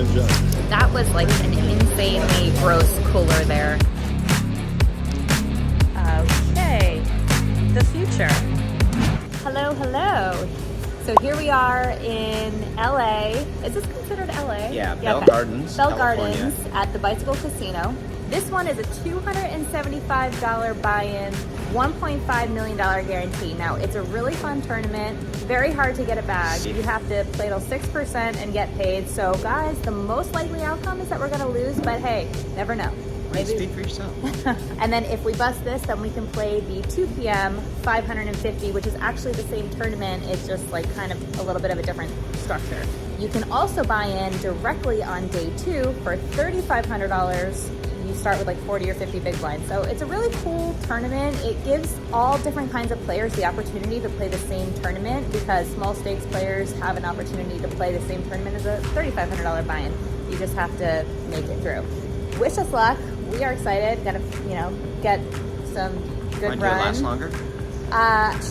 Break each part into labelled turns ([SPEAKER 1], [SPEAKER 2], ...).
[SPEAKER 1] That was like an insanely gross cooler there. Okay, the future. Hello, hello. So here we are in LA. Is this considered LA?
[SPEAKER 2] Yeah, Bell
[SPEAKER 1] okay.
[SPEAKER 2] Gardens,
[SPEAKER 1] Bell
[SPEAKER 2] California.
[SPEAKER 1] Gardens at the Bicycle Casino. This one is a $275 buy-in, $1.5 million guarantee. Now, it's a really fun tournament, very hard to get a bag. You have to play till 6% and get paid. So guys, the most likely outcome is that we're gonna lose, but hey, never know.
[SPEAKER 2] Maybe. Speak for yourself.
[SPEAKER 1] And then if we bust this, then we can play the 2 p.m. 550, which is actually the same tournament. It's just like kind of a little bit of a different structure. You can also buy in directly on day 2 for $3,500. You start with like 40 or 50 big blinds. So it's a really cool tournament. It gives all different kinds of players the opportunity to play the same tournament, because small stakes players have an opportunity to play the same tournament as a $3,500 buy-in. You just have to make it through. Wish us luck. We are excited. Gonna, get some good run.
[SPEAKER 2] Last longer?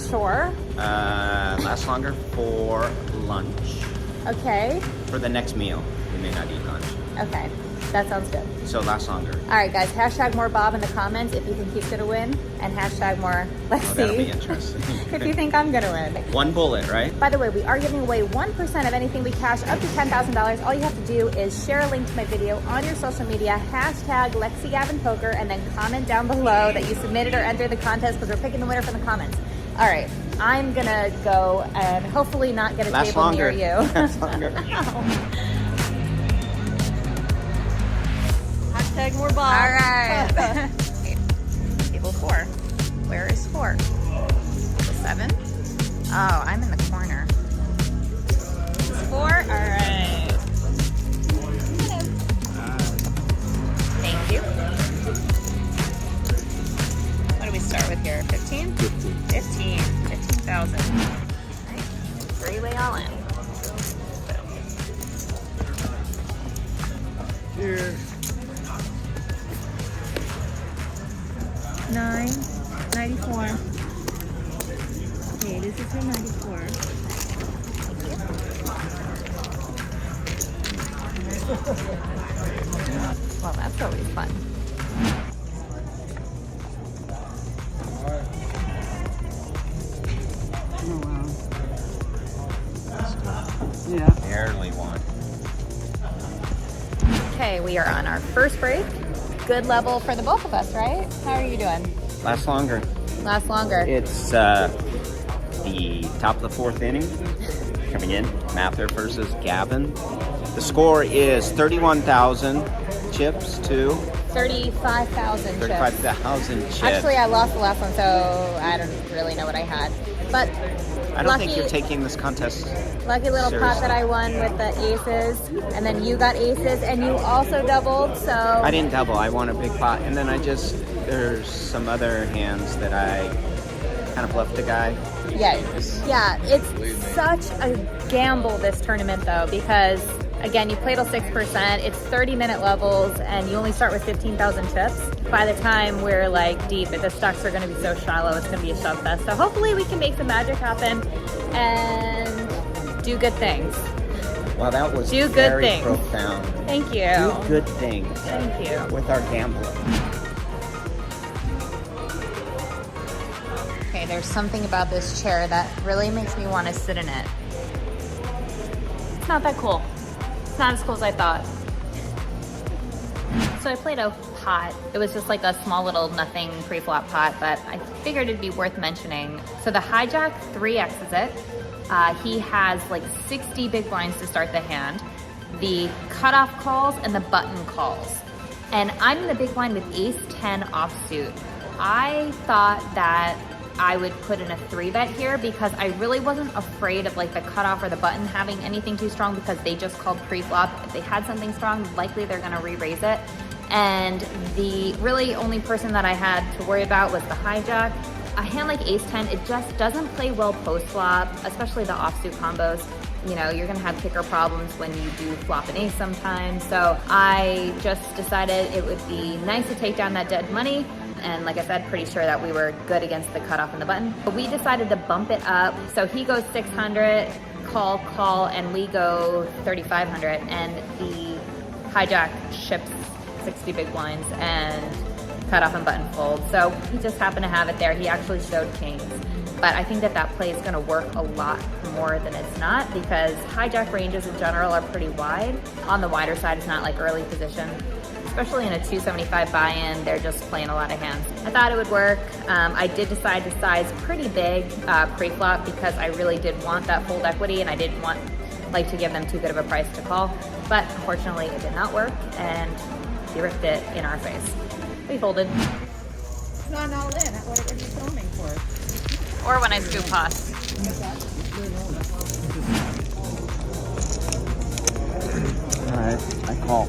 [SPEAKER 1] Sure.
[SPEAKER 2] Last longer for lunch.
[SPEAKER 1] Okay.
[SPEAKER 2] For the next meal. We may not eat lunch.
[SPEAKER 1] Okay. That sounds good.
[SPEAKER 2] So last longer.
[SPEAKER 1] All right, guys. Hashtag more Bob in the comments if you think he's gonna win, and hashtag more Lexy.
[SPEAKER 2] Oh, that'll be interesting.
[SPEAKER 1] If you think I'm gonna win.
[SPEAKER 2] One bullet, right?
[SPEAKER 1] By the way, we are giving away 1% of anything we cash up to $10,000. All you have to do is share a link to my video on your social media, hashtag Lexy Gavin Poker, and then comment down below that you submitted or entered the contest, because we're picking the winner from the comments. All right, I'm gonna go and hopefully not get a table near you.
[SPEAKER 2] Last longer.
[SPEAKER 1] Hashtag more Bob. All right. Table 4. Where is 4? Table 7. Oh, I'm in the corner. It's 4. All right. Thank you. What do we start with here? 15? 15. 15,000. All right. 3-way all in.
[SPEAKER 2] Here.
[SPEAKER 1] 994. Okay, this is your 94. Well, that's always fun.
[SPEAKER 3] Oh wow. Yeah.
[SPEAKER 2] Barely won.
[SPEAKER 1] Okay, we are on our first break. Good level for the both of us, right? How are you doing?
[SPEAKER 2] Last longer.
[SPEAKER 1] Last longer.
[SPEAKER 2] It's the top of the 4th inning. Coming in, Mather versus Gavin. The score is 31,000 chips to
[SPEAKER 1] 35,000 chips.
[SPEAKER 2] 35,000 chips.
[SPEAKER 1] Actually, I lost the last one, so I don't really know what I had. But
[SPEAKER 2] I don't think you're taking this contest
[SPEAKER 1] lucky little
[SPEAKER 2] seriously.
[SPEAKER 1] pot that I won with the aces, and then you got aces, and you also doubled, so...
[SPEAKER 2] I didn't double, I won a big pot, and then there's some other hands that I kind of bluffed the guy.
[SPEAKER 1] Yeah, it's such a gamble, this tournament, though, because, again, you play till 6%, it's 30-minute levels, and you only start with 15,000 chips. By the time we're, like, deep, the stocks are going to be so shallow, it's going to be a shove fest. So hopefully we can make some magic happen and do good things.
[SPEAKER 2] Wow, that was
[SPEAKER 1] do good
[SPEAKER 2] very
[SPEAKER 1] things.
[SPEAKER 2] profound.
[SPEAKER 1] Thank you.
[SPEAKER 2] Do good things.
[SPEAKER 1] Thank you.
[SPEAKER 2] With our gambling.
[SPEAKER 1] Okay, there's something about this chair that really makes me want to sit in it. It's not that cool. It's not as cool as I thought. So I played a pot. It was just like a small little nothing pre-flop pot, but I figured it'd be worth mentioning. So the hijack 3X's it. He has like 60 big blinds to start the hand. The cutoff calls and the button calls. And I'm in the big blind with Ace-10 offsuit. I thought that I would put in a 3-bet here because I really wasn't afraid of like the cutoff or the button having anything too strong, because they just called pre-flop. If they had something strong, likely they're gonna re-raise it. And the really only person that I had to worry about was the hijack. A hand like Ace-10, it just doesn't play well post-flop, especially the offsuit combos. You know, you're gonna have kicker problems when you do flop an ace sometimes. So I just decided it would be nice to take down that dead money. And like I said, pretty sure that we were good against the cutoff and the button. But we decided to bump it up. So he goes 600, call, and we go 3,500. And the hijack ships 60 big blinds and cut off and button fold. So he just happened to have it there. He actually showed kings. But I think that that play is gonna work a lot more than it's not, because hijack ranges in general are pretty wide. On the wider side, it's not like early position. Especially in a 275 buy-in, they're just playing a lot of hands. I thought it would work. I did decide to size pretty big pre-flop because I really did want that fold equity and I didn't want to give them too good of a price to call. But unfortunately, it did not work and he ripped it in our face. We folded.
[SPEAKER 3] It's not all in. What are you filming for?
[SPEAKER 1] Or when I scoop pos.
[SPEAKER 2] All right, I call.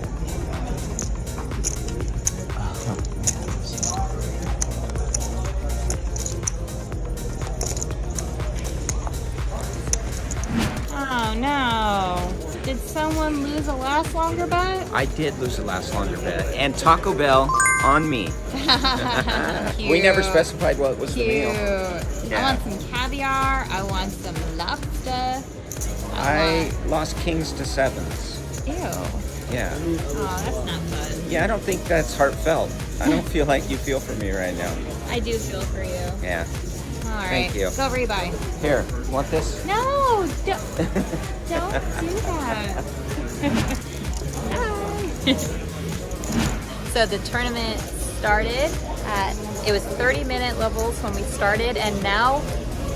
[SPEAKER 1] Oh no. Did someone lose a last longer bet?
[SPEAKER 2] I did lose the last longer bet. And Taco Bell on me. We never specified what was the meal.
[SPEAKER 1] Yeah. I want some caviar. I want some lobster.
[SPEAKER 2] I lost kings to sevens.
[SPEAKER 1] Ew.
[SPEAKER 2] Yeah.
[SPEAKER 1] Oh, that's not fun.
[SPEAKER 2] Yeah, I don't think that's heartfelt. I don't feel like you feel for me right now.
[SPEAKER 1] I do feel for you.
[SPEAKER 2] Yeah.
[SPEAKER 1] All right.
[SPEAKER 2] Thank you.
[SPEAKER 1] Go rebuy.
[SPEAKER 2] Here, you want this?
[SPEAKER 1] No, don't do that. So the tournament started at, it was 30-minute levels when we started, and now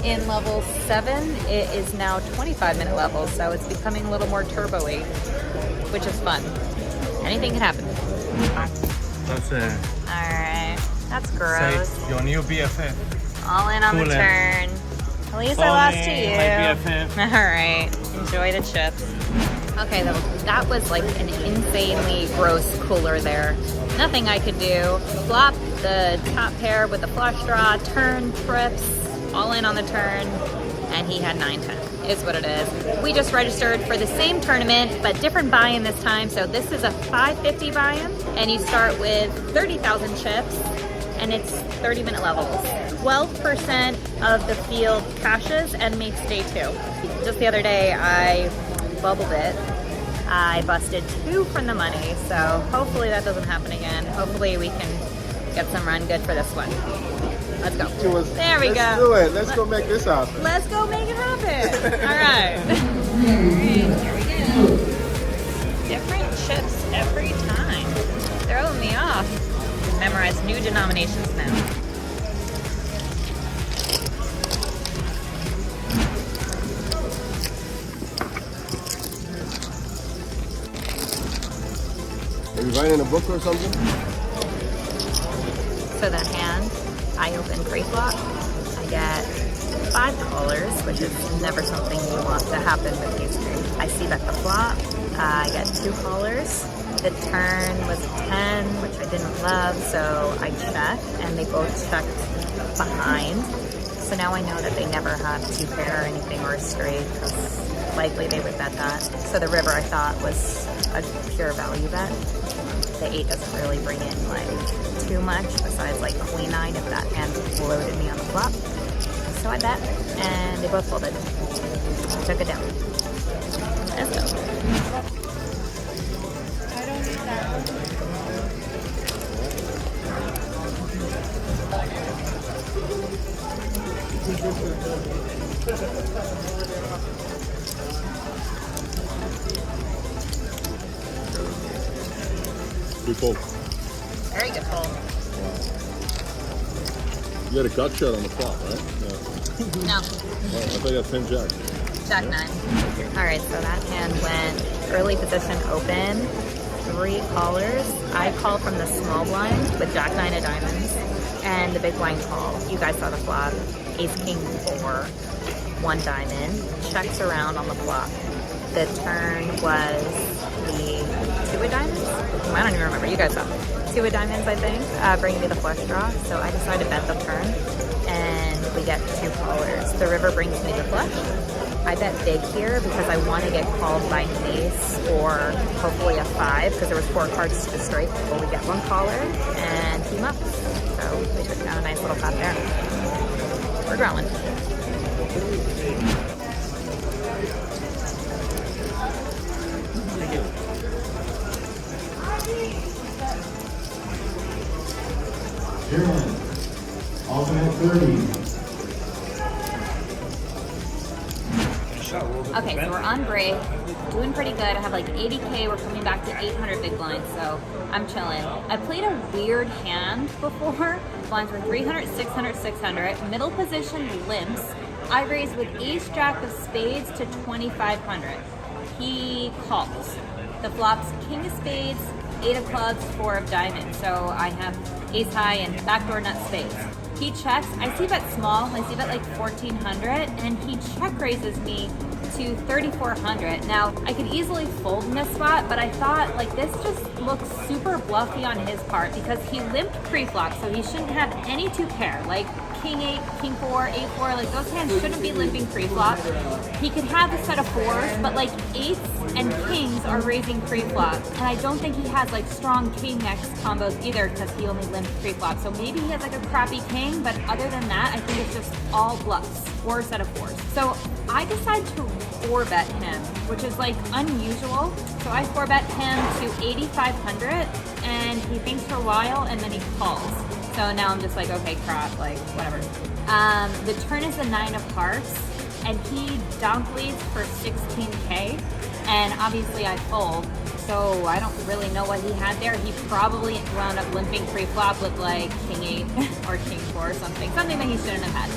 [SPEAKER 1] in level 7, it is now 25-minute levels, so it's becoming a little more turbo-y, which is fun. Anything can happen.
[SPEAKER 4] That's it.
[SPEAKER 1] Alright, that's gross.
[SPEAKER 4] Say your new BFF.
[SPEAKER 1] All in on the
[SPEAKER 4] Cool.
[SPEAKER 1] turn. At least I lost to
[SPEAKER 4] Tourney,
[SPEAKER 1] you.
[SPEAKER 4] my BFF.
[SPEAKER 1] Alright, enjoy the chips. Okay, that was like an insanely gross cooler there. Nothing I could do. Flop the top pair with the flush draw, turn, trips, all in on the turn, and he had 9-10. Is what it is. We just registered for the same tournament, but different buy-in this time. So this is a 550 buy-in, and you start with 30,000 chips, and it's 30-minute levels. 12% of the field cashes and makes day 2. Just the other day, I bubbled it. I busted 2 from the money, so hopefully that doesn't happen again. Hopefully we can get some run good for this one. Let's go. There we go.
[SPEAKER 5] Let's do it. Let's go make this happen.
[SPEAKER 1] Let's go make it happen. All right. All right, here we go. Different chips every time. Throwing me off. Memorize new denominations now.
[SPEAKER 5] Are you writing a book or something?
[SPEAKER 1] So the hand, I open pre-flop. I get 5 callers, which is never something you want to happen with Ace-Queen. I see bet the flop. I get 2 callers. The turn was a 10, which I didn't love, so I check, and they both checked behind. So now I know that they never have 2 pair or anything or a straight, because likely they would bet that. So the river I thought was a pure value bet. The 8 doesn't really bring in like too much besides like queen 9 if that hand loaded me on the flop. So I bet, and they both folded. I took it down. Let's go.
[SPEAKER 3] I don't need that.
[SPEAKER 5] Good fold.
[SPEAKER 1] Very good fold.
[SPEAKER 5] You had a gut shot on the flop, right?
[SPEAKER 1] No.
[SPEAKER 5] I thought you had 10 jack.
[SPEAKER 1] Jack 9. All right, so that hand went early position open, 3 callers. I call from the small blind with Jack 9 of diamonds, and the big blind call. You guys saw the flop. Ace King 4, 1 diamond, checks around on the flop. The turn was the 2 of diamonds. I don't even remember. You guys saw 2 of diamonds, I think, bringing me the flush draw. So I decided to bet the turn, and we get 2 callers. The river brings me the flush. I bet big here because I want to get called by an ace or hopefully a 5 because there was 4 cards to the straight before we get 1 caller, and team up. So we took down a nice little pot there. We're growing.
[SPEAKER 6] Alternate 30.
[SPEAKER 1] Okay, so we're on break, doing pretty good. I have like 80K, we're coming back to 800 big blinds, so I'm chilling. I played a weird hand before. Blinds were 300, 600, 600. Middle position limps. I raised with Ace-Jack of Spades to 2,500. He calls. The flops King of Spades, 8 of Clubs, 4 of Diamonds. So I have Ace High and backdoor nut spades. He checks. I see bet small. I see bet like 1,400, and he check raises me to 3,400. Now, I could easily fold in this spot, but I thought like this just looks super bluffy on his part because he limped pre-flop, so he shouldn't have any two pair, like King 8, King 4, 8, 4, like those hands shouldn't be limping pre-flop. He could have a set of 4s, but like 8s and Kings are raising pre-flop, and I don't think he has like strong King X combos either because he only limped pre-flop. So maybe he has like a crappy King, but other than that, I think it's just all bluffs or a set of 4s. So I decide to 4-bet him, which is like unusual. So I 4-bet him to 8,500, and he thinks for a while, and then he calls. So now I'm just like, okay, crap, like whatever. The turn is the 9 of hearts, and he donk leads for 16K, and obviously I fold. So I don't really know what he had there. He probably wound up limping pre-flop with like King 8 or King 4 or something that he shouldn't have had.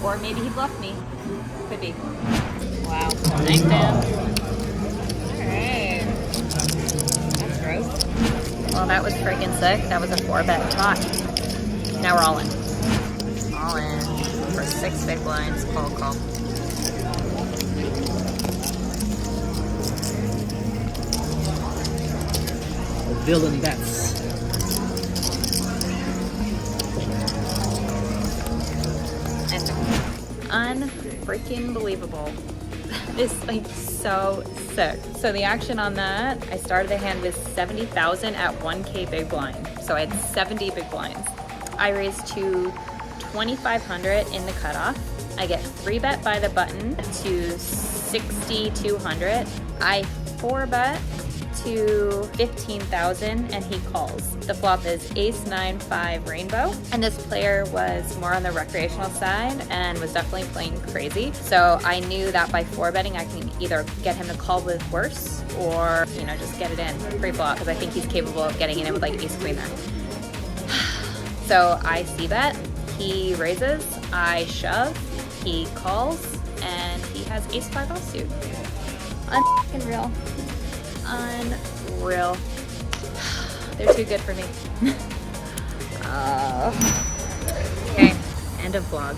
[SPEAKER 1] Or maybe he bluffed me. Could be. Wow. Nice down. Alright. That's gross. Well, that was freaking sick. That was a 4-bet pot. Now we're all in. All in for 6 big blinds. Call, call.
[SPEAKER 7] Villain bets.
[SPEAKER 1] Unfreaking believable. It's like so sick. So the action on that, I started the hand with 70,000 at 1K big blind. So I had 70 big blinds. I raised to 2,500 in the cutoff. I get 3-bet by the button to 6,200. I 4-bet to 15,000, and he calls. The flop is Ace 9 5 Rainbow, and this player was more on the recreational side and was definitely playing crazy. So I knew that by 4-betting I can either get him to call with worse or, you know, just get it in pre-flop, because I think he's capable of getting it in with like Ace-Queen there. So I c-bet, he raises, I shove, he calls, and he has Ace 5 offsuit. Unreal. Unreal. They're too good for me. Okay, end of vlog.